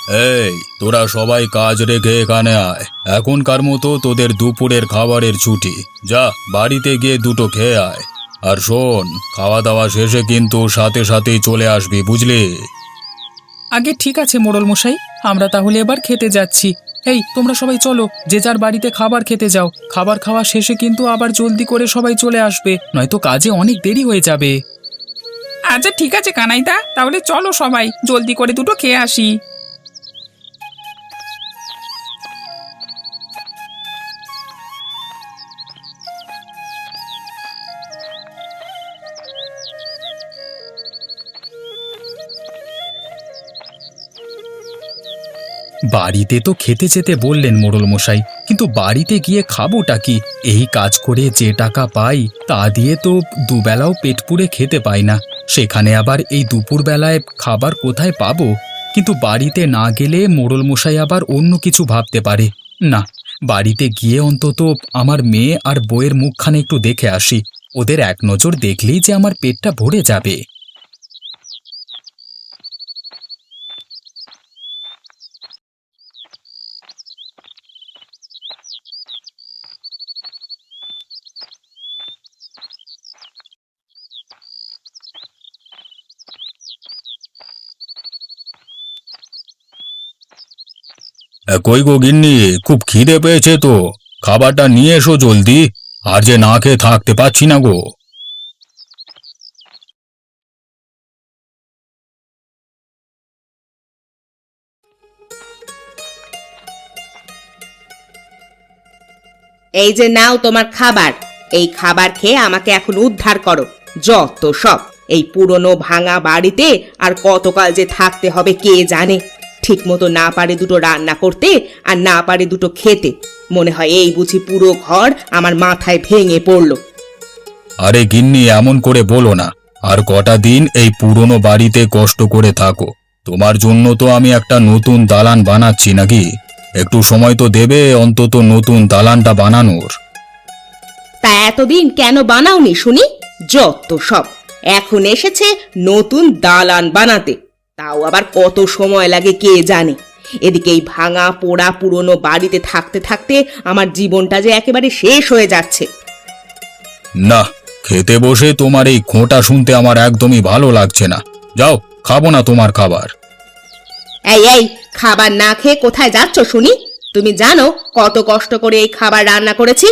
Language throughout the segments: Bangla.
এই, তোরা সবাই কাজ রেখে এখানে আয়। এখনকার মতো তোদের দুপুরের খাবারের ছুটি। যা, বাড়িতে গিয়ে দুটো খেয়ে আয়। আর শোন, খাওয়া দাওয়া শেষে কিন্তু সাথে সাথেই চলে আসবি, বুঝলি? আগে ঠিক আছে মোড়ল মশাই, আমরা তাহলে এবার খেতে যাচ্ছি। এই তোমরা সবাই চলো, যে যার বাড়িতে খাবার খেতে যাও। খাবার খাওয়া শেষে কিন্তু আবার জলদি করে সবাই চলে আসবে, নয়তো কাজে অনেক দেরি হয়ে যাবে। আচ্ছা ঠিক আছে কানাইদা, তাহলে চলো সবাই জলদি করে দুটো খেয়ে আসি। বাড়িতে তো খেতে যেতে বললেন মোড়ল মশাই, কিন্তু বাড়িতে গিয়ে খাবোটা কি? এই কাজ করে যে টাকা পাই তা দিয়ে তো দুবেলাও পেট পুড়ে খেতে পাই না। সেখানে আবার এই দুপুর বেলায় খাবার কোথায় পাবো? কিন্তু বাড়িতে না গেলে মোড়ল মশাই আবার অন্য কিছু ভাবতে পারে। না, বাড়িতে গিয়ে অন্তত আমার মেয়ে আর বউয়ের মুখখানে একটু দেখে আসি। ওদের এক নজর দেখলেই যে আমার পেটটা ভরে যাবে। কই গো গিন্নি, খুব খিদে পেয়েছে তো। খাবারটা নিয়ে এসো জলদি। আর যে না খেয়ে থাকতে পারছি না গো। এই যে নাও তোমার খাবার। এই খাবার খেয়ে আমাকে এখন উদ্ধার করো। যত সব, এই পুরনো ভাঙা বাড়িতে আর কতকাল যে থাকতে হবে কে জানে। ঠিক মতো না পারে দুটো রান্না করতে, আর না পারে দুটো খেতে। মনে হয় এই বুঝি পুরো ঘর আমার মাথায় ভেঙে পড়লো। আরে গিন্নি, এমন করে বলো না। আর কটা দিন এই পুরনো বাড়িতে কষ্ট করে থাকো। তোমার জন্য তো আমি একটা নতুন দালান বানাচ্ছি নাকি। একটু সময় তো দেবে অন্তত নতুন দালানটা বানানোর। তা এতদিন কেন বানাওনি শুনি? যত সব, এখন এসেছে নতুন দালান বানাতে। তাও আবার কত সময় লাগে কে জানে। এদিকে এই ভাঙা পোড়া পুরনো বাড়িতে থাকতে থাকতে আমার জীবনটা যে একেবারে শেষ হয়ে যাচ্ছে। না, খেতে বসে তোমার এই খোঁটা শুনতে আমার একদমই ভালো লাগছে না। যাও, খাবো না তোমার খাবার। এই এই, খাবার না খেয়ে কোথায় যাচ্ছ শুনি? তুমি জানো কত কষ্ট করে এই খাবার রান্না করেছি?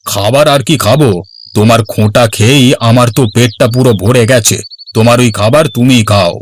খাবার আর কি খাবো? তোমার খোঁটা খেয়েই আমার তো পেটটা পুরো ভরে গেছে। তোমার ওই খাবার তুমিই খাও।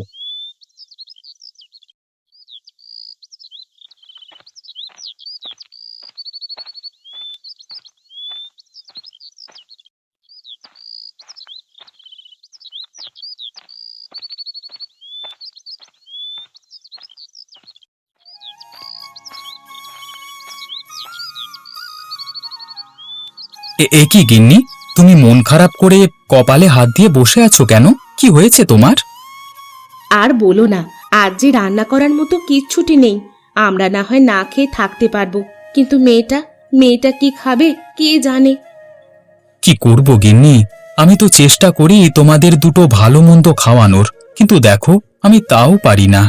এ কি গিন্নি, তুমি মন খারাপ করে কপালে হাত দিয়ে বসে আছো কেন? কি হয়েছে তোমার? আর বলো না, আজ যে রান্না করার মতো কিচ্ছুটি নেই। আমরা না হয় না খেয়ে থাকতে পারবো, কিন্তু মেয়েটা মেয়েটা কি খাবে কে জানে। কি করব গিন্নি, আমি তো চেষ্টা করি তোমাদের দুটো ভালো মন্দ খাওয়ানোর, কিন্তু দেখো আমি তাও পারি না।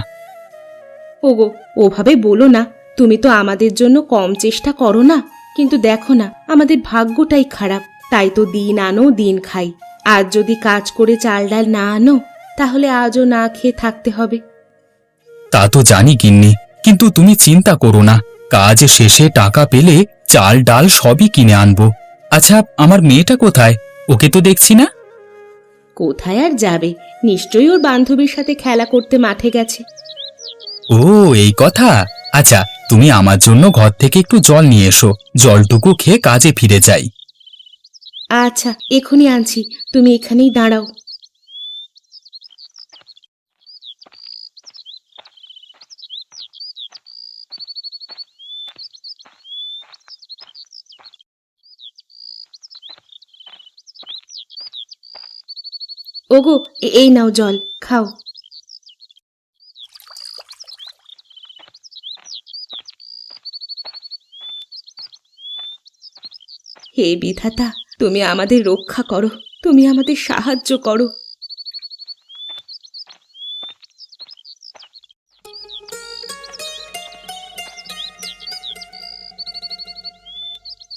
ওগো, ওভাবে বলো না। তুমি তো আমাদের জন্য কম চেষ্টা করো না, কিন্তু দেখো না আমাদের ভাগ্যটাই খারাপ। তাই তো দিন আনো দিন খাই। আজ যদি কাজ করে চাল ডাল না আনো, তাহলে আজও না খেয়ে থাকতে হবে। তা তো জানি গিন্নি, কিন্তু তুমি চিন্তা করো না, কাজ শেষে টাকা পেলে চাল ডাল সবই কিনে আনবো। আচ্ছা, আমার মেয়েটা কোথায়? ওকে তো দেখছি না। কোথায় আর যাবে, নিশ্চয়ই ওর বান্ধবীর সাথে খেলা করতে মাঠে গেছে। ও, এই কথা। আচ্ছা, তুমি আমার জন্য ঘর থেকে একটু জল নিয়ে এসো, জলটুকু খেয়ে কাজে ফিরে যাই। আচ্ছা, এখনই আনছি, তুমি এখানেই দাঁড়াও। ওগো, এই নাও জল, খাও। হে বিধাতা, তুমি আমাদের রক্ষা করো, তুমি আমাদের সাহায্য করো।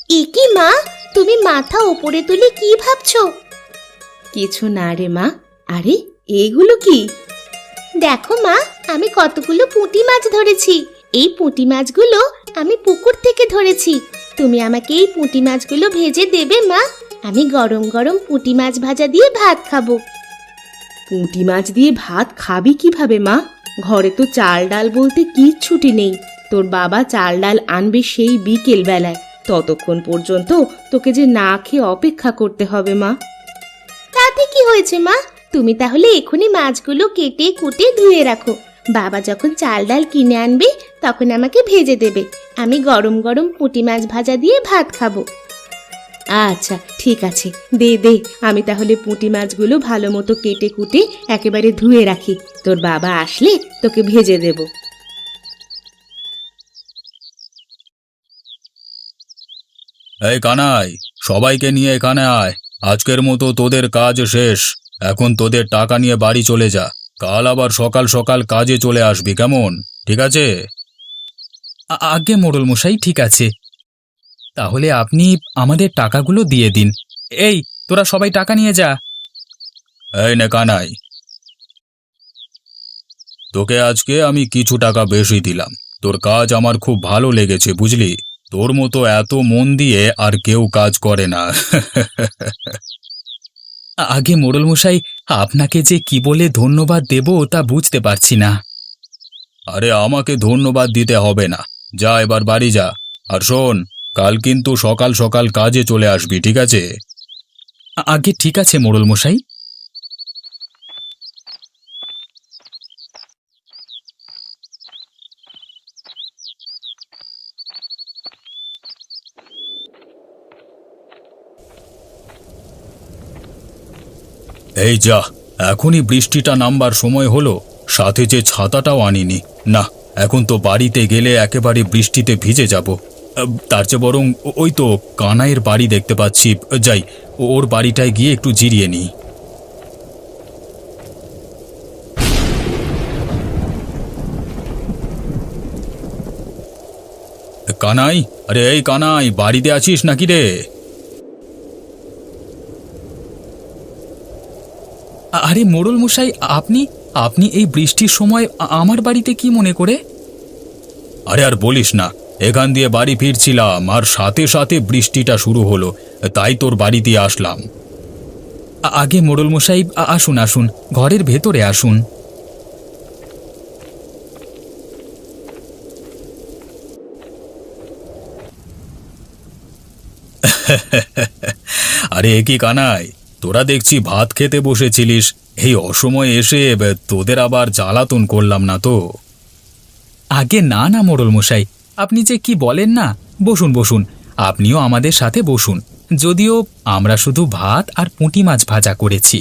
একি মা, তুমি মাথা উপরে তুলে কি ভাবছো? কিছু না রে মা। আরে এগুলো কি? দেখো মা, আমি কতগুলো পুঁটি মাছ ধরেছি। এই পুঁটি মাছগুলো আমি পুকুর থেকে ধরেছি। তুমি আমাকে এই পুঁটি মাছগুলো ভেজে দেবে মা? আমি গরম গরম পুঁটি মাছ ভাজা দিয়ে ভাত খাবো। পুঁটি মাছ দিয়ে ভাত খাবি কিভাবে মা? ঘরে তো চাল ডাল বলতে কিচ্ছুটি নেই। তোর বাবা চাল ডাল আনবে সেই বিকেল বেলায়। ততক্ষণ পর্যন্ত তোকে যে না খেয়ে অপেক্ষা করতে হবে মা। তাতে কি হয়েছে মা? তুমি তাহলে এখনই মাছগুলো কেটে কুটে ধুয়ে রাখো। বাবা যখন চাল ডাল কিনে আনবে তখন আমাকে ভেজে দেবে। আমি গরম গরম পুঁটি মাছ ভাজা দিয়ে ভাত খাবো। আচ্ছা ঠিক আছে, দে দে। আমি তাহলে পুঁটি মাছগুলো ভালো মতো কেটে কুটে একেবারে ধুয়ে রাখি। তোর বাবা আসলে তোকে ভেজে দেব। এই কানাই, সবাইকে নিয়ে এখানে আয়। আজকের মতো তোদের কাজ শেষ। এখন তোদের টাকা নিয়ে বাড়ি চলে যা। কাল আবার সকাল সকাল কাজে চলে আসবি, কেমন? ঠিক আছে? আগে মোড়ল মশাই, ঠিক আছে। তাহলে আপনি আমাদের টাকাগুলো দিয়ে দিন। এই, তোরা সবাই টাকা নিয়ে যা। এই নে কানাই, তোকে আজকে আমি কিছু টাকা বেশি দিলাম। তোর কাজ আমার খুব ভালো লেগেছে, বুঝলি? তোর মতো এত মন দিয়ে আর কেউ কাজ করে না। আগে মোড়ল মশাই, আপনাকে যে কি বলে ধন্যবাদ দেব তা বুঝতে পারছি না। আরে আমাকে ধন্যবাদ দিতে হবে না। যা এবার বাড়ি যা। আর শোন, কাল কিন্তু সকাল সকাল কাজে চলে আসবি, ঠিক আছে? আগে ঠিক আছে মোড়ল মশাই। এই যা, এখনই বৃষ্টিটা নামবার সময় হলো, সাথে যে ছাতাটাও আনিনি। না, এখন তো বাড়িতে গেলে একেবারে বৃষ্টিতে ভিজে যাব। তার চেয়ে বরং ওই তো কানাইয়ের বাড়ি দেখতে পাচ্ছি, যাই ওর বাড়িটায় গিয়ে একটু জিরিয়ে নিই। কানাই, আরে এই কানাই, বাড়িতে আছিস নাকি রে? আরে মোড়ল মশাই, আপনি আপনি এই বৃষ্টির সময় আমার বাড়িতে কি মনে করে? আরে আর বলিস না, এখান দিয়ে বাড়ি ফিরছিলাম আর সাথে সাথে বৃষ্টিটা শুরু হলো, তাই তোর বাড়ি দিয়ে আসলাম। আগে মোড়ল মশাই, আসুন আসুন, ঘরের ভেতরে আসুন। আরে এ কি কানাই, তোরা দেখছি ভাত খেতে বসেছিলিস। এই অসময়ে এসে তোদের আবার জ্বালাতন করলাম না তো? আগে না না মোড়ল মশাই, আপনি যে কি বলেন না। বসুন বসুন, আপনিও আমাদের সাথে বসুন। যদিও আমরা শুধু ভাত আর পুঁটি মাছ ভাজা করেছি।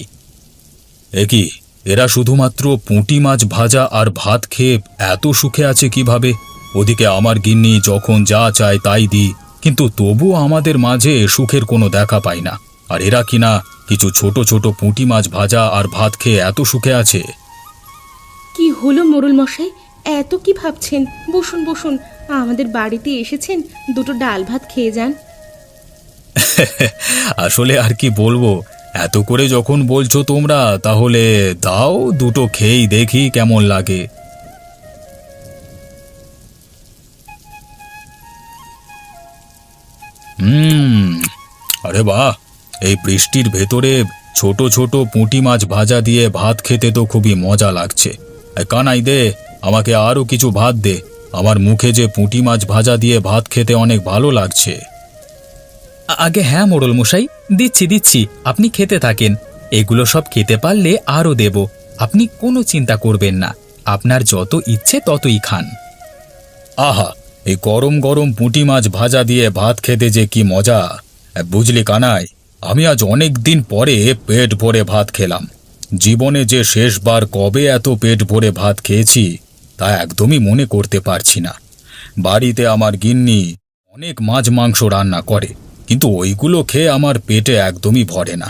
এ কি, এরা শুধুমাত্র পুঁটি মাছ ভাজা আর ভাত খেয়ে এত সুখে আছে কিভাবে? ওদিকে আমার গিন্নি যখন যা চায় তাই দিই, কিন্তু তবুও আমাদের মাঝে সুখের কোনো দেখা পাই না। আর এরা কিনা কিছু ছোট ছোট পুঁটি মাছ ভাজা আর ভাত খেয়ে এত সুখে আছে। কি হলো মোড়ল মশাই, এত কি ভাবছেন? বসুন বসুন, আমাদের বাড়িতে এসেছেন, দুটো ডাল ভাত খেয়ে যান। আসলে আর কি বলবো, এত করে যখন বলছো তোমরা, তাহলে দাও, দুটো খেয়েই দেখি কেমন লাগে। আরে বাহ, এই বৃষ্টির ভেতরে ছোট ছোট পুঁটি মাছ ভাজা দিয়ে ভাত খেতে তো খুবই মজা লাগছে। কানাই দে, আমাকে আরো কিছু ভাত দে। আমার মুখে যে পুঁটি মাছ ভাজা দিয়ে ভাত খেতে অনেক ভালো লাগছে। আগে হ্যাঁ মোড়ল মশাই, দিচ্ছি দিচ্ছি, আপনি খেতে থাকেন। এগুলো সব খেতে পারলে আরও দেব। আপনি কোনো চিন্তা করবেন না, আপনার যত ইচ্ছে ততই খান। আহা, এই গরম গরম পুঁটি মাছ ভাজা দিয়ে ভাত খেতে যে কি মজা! বুঝলি কানাই, আমি আজ অনেক দিন পরে পেট ভরে ভাত খেলাম। জীবনে যে শেষবার কবে এত পেট ভরে ভাত খেয়েছি তা একদমই মনে করতে পারছি না। বাড়িতে আমার গিন্নি অনেক মাছ মাংস রান্না করে, কিন্তু ওইগুলো খেয়ে আমার পেটে একদমই ভরে না।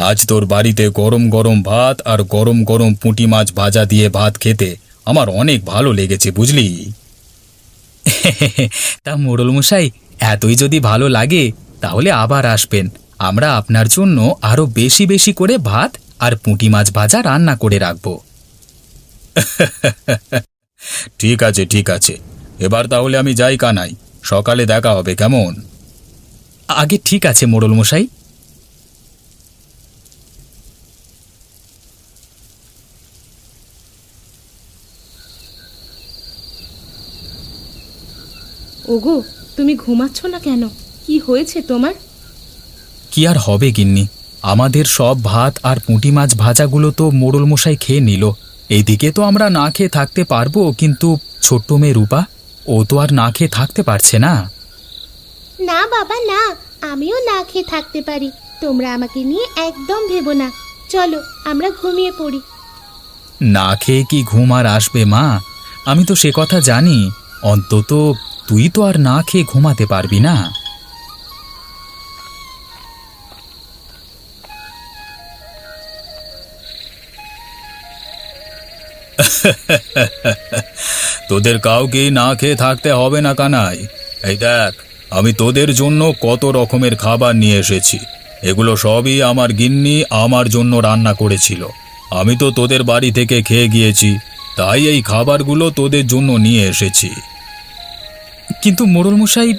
আজ তোর বাড়িতে গরম গরম ভাত আর গরম গরম পুঁটি মাছ ভাজা দিয়ে ভাত খেতে আমার অনেক ভালো লেগেছে, বুঝলি? তা মোড়ল মশাই, এতই যদি ভালো লাগে তাহলে আবার আসবেন। আমরা আপনার জন্য আরো বেশি বেশি করে ভাত আর পুঁটি মাছ ভাজা রান্না করে রাখবো। ঠিক আছে ঠিক আছে, এবার তাহলে আমি যাই কানাই, সকালে দেখা হবে কেমন? আগে ঠিক আছে মোড়ল মশাই। ওগো, তুমি ঘুমাচ্ছ না কেন? কি হয়েছে তোমার? কি আর হবে গিন্নি, আমাদের সব ভাত আর পুঁটি মাছ ভাজাগুলো তো মোড়ল মশাই খেয়ে নিল। এইদিকে তো আমরা না খেয়ে থাকতে পারবো, কিন্তু ছোট্ট মেয়ে রূপা, ও তো আর না খেয়ে থাকতে পারছে না। না বাবা না, আমিও না খেয়ে থাকতে পারি। তোমরা আমাকে নিয়ে একদম ভেবো না। চলো আমরা ঘুমিয়ে পড়ি। না খেয়ে কি ঘুম আর আসবে মা? আমি তো সে কথা জানি, অন্তত তুই তো আর না খেয়ে ঘুমাতে পারবি না। তোদের কাউকেই না খেয়ে থাকতে হবে না কানাই। এই দেখ, আমি তোদের জন্য কত রকমের খাবার নিয়ে এসেছি। এগুলো সবই আমার গিন্নি আমার জন্য রান্না করেছিল। আমি তো তোদের বাড়ি থেকে খেয়ে গিয়েছি, তাই এই খাবারগুলো তোদের জন্য নিয়ে এসেছি। কিন্তু মোড়ল মশাই,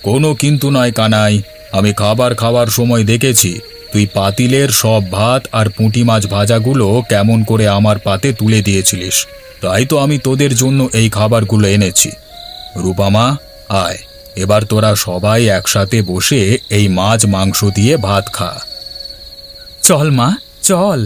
কোনো কিন্তু নয় কানাই, আমি খাবার খাওয়ার সময় দেখেছি তুই পাতিলের সব ভাত আর পুঁটি মাছ ভাজাগুলো কেমন করে আমার পাতে তুলে দিয়েছিলিস, তাই তো আমি তোদের জন্য এই খাবারগুলো এনেছি। রূপামা, আয়, এবার তোরা সবাই একসাথে বসে এই মাছ মাংস দিয়ে ভাত খা। চল মা চল।